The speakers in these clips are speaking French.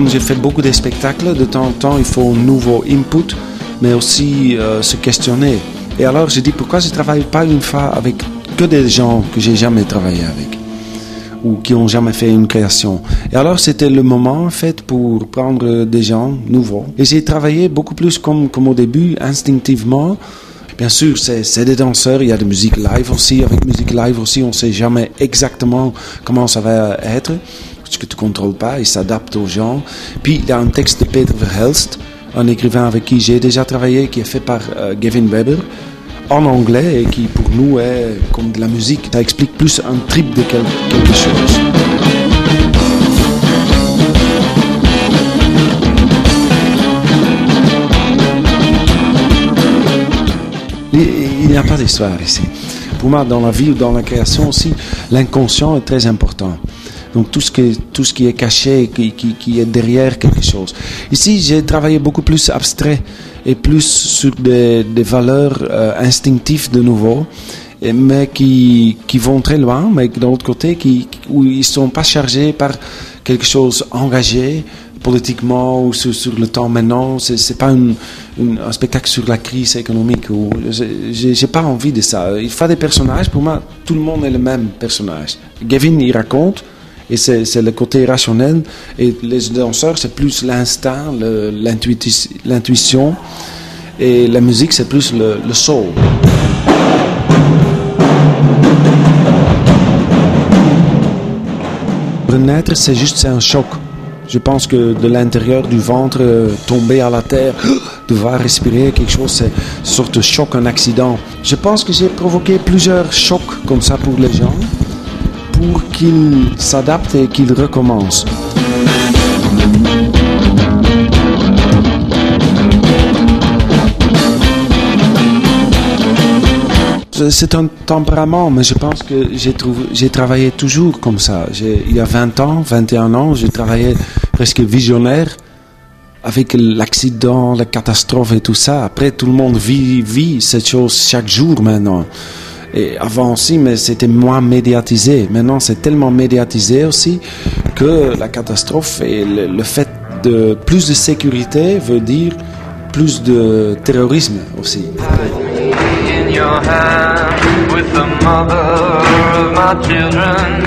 j'ai fait beaucoup de spectacles, de temps en temps, il faut un nouveau input, mais aussi se questionner. Et alors, j'ai dit, pourquoi je ne travaille pas une fois avec que des gens que j'ai jamais travaillé avec ou qui n'ont jamais fait une création. Et alors, c'était le moment, en fait, pour prendre des gens nouveaux. Et j'ai travaillé beaucoup plus comme au début, instinctivement. Bien sûr, c'est des danseurs, il y a de musique live aussi. Avec musique live aussi, on ne sait jamais exactement comment ça va être, parce que tu ne contrôles pas, il s'adapte aux gens. Puis, il y a un texte de Peter Verhelst, un écrivain avec qui j'ai déjà travaillé, qui est fait par Gavin Weber, en anglais, et qui pour nous est comme de la musique. Ça explique plus un trip de quelque chose. Il n'y a pas d'histoire ici. Pour moi, dans la vie ou dans la création aussi, l'inconscient est très important. Donc tout ce qui est caché, qui est derrière quelque chose. Ici, j'ai travaillé beaucoup plus abstrait et plus sur des valeurs instinctives de nouveau, mais qui vont très loin, mais d'un autre côté, où ils ne sont pas chargés par quelque chose engagé politiquement ou sur le temps maintenant. C'est pas un spectacle sur la crise économique. J'ai pas envie de ça. Il faut des personnages. Pour moi, tout le monde est le même personnage. Gavin, il raconte, et c'est le côté rationnel. Et les danseurs, c'est plus l'instinct, l'intuition. Et la musique, c'est plus le soul. Renaître, c'est un choc. Je pense que de l'intérieur du ventre, tomber à la terre, devoir respirer quelque chose, c'est une sorte de choc, un accident. Je pense que j'ai provoqué plusieurs chocs comme ça pour les gens, pour qu'ils s'adaptent et qu'ils recommencent. C'est un tempérament, mais je pense que j'ai travaillé toujours comme ça. Il y a 20 ans, 21 ans, j'ai travaillé presque visionnaire avec l'accident, la catastrophe et tout ça. Après, tout le monde vit cette chose chaque jour maintenant. Et avant aussi, mais c'était moins médiatisé. Maintenant, c'est tellement médiatisé aussi que la catastrophe et le fait de plus de sécurité veut dire plus de terrorisme aussi. Your hand with the mother of my children.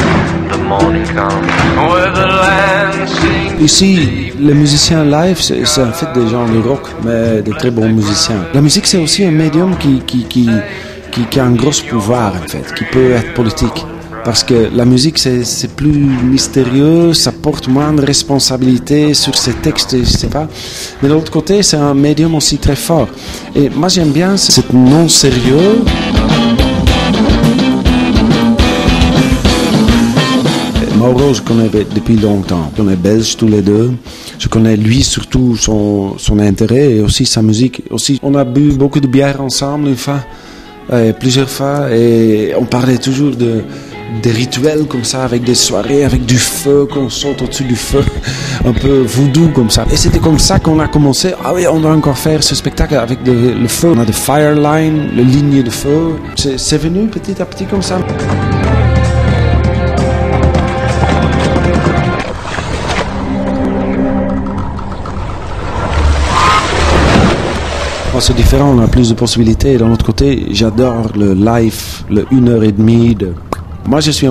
The morning comes with the land sings. Ici, les musiciens live, c'est en fait des gens de rock, mais des très bons musiciens. La musique, c'est aussi un médium qui a un gros pouvoir, en fait, qui peut être politique. Parce que la musique, c'est plus mystérieux, ça porte moins de responsabilité sur ses textes, je sais pas. Mais de l'autre côté, c'est un médium aussi très fort. Et moi, j'aime bien ce non-sérieux. Mauro, je connais depuis longtemps. On est belges tous les deux. Je connais lui surtout son intérêt et aussi sa musique. Aussi, on a bu beaucoup de bière ensemble une fois, plusieurs fois, et on parlait toujours des rituels comme ça, avec des soirées, avec du feu, qu'on saute au-dessus du feu, un peu voodoo comme ça. Et c'était comme ça qu'on a commencé. Ah oui, on doit encore faire ce spectacle avec le feu. On a des fireline, le ligne de feu. C'est venu petit à petit comme ça. C'est différent, on a plus de possibilités. D'un autre côté, j'adore le live, le 1h30 de... Moi, je suis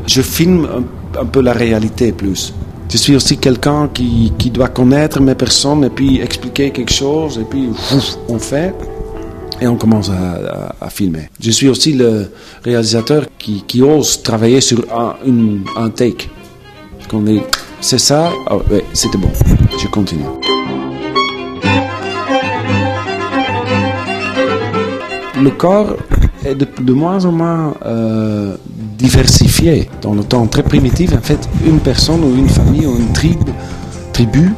je filme un peu la réalité plus. Je suis aussi quelqu'un qui doit connaître mes personnes et puis expliquer quelque chose et puis on fait et on commence à filmer. Je suis aussi le réalisateur qui ose travailler sur un take. Qu'on dit, c'est ça, oh, ouais, c'était bon, je continue. Le corps est de moins en moins diversifié. Dans le temps très primitif, en fait, une personne ou une famille ou une tribu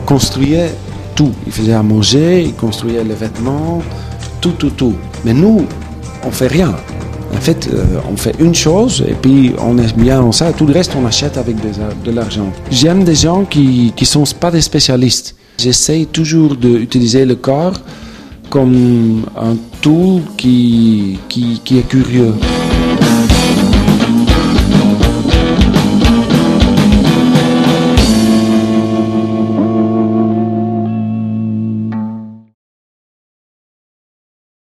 construisait tout. Il faisait à manger, il construisait les vêtements, tout. Mais nous, on fait rien. En fait, on fait une chose et puis on est bien en ça. Tout le reste, on achète avec de l'argent. J'aime des gens qui sont pas des spécialistes. J'essaye toujours d'utiliser le corps comme un tool qui est curieux.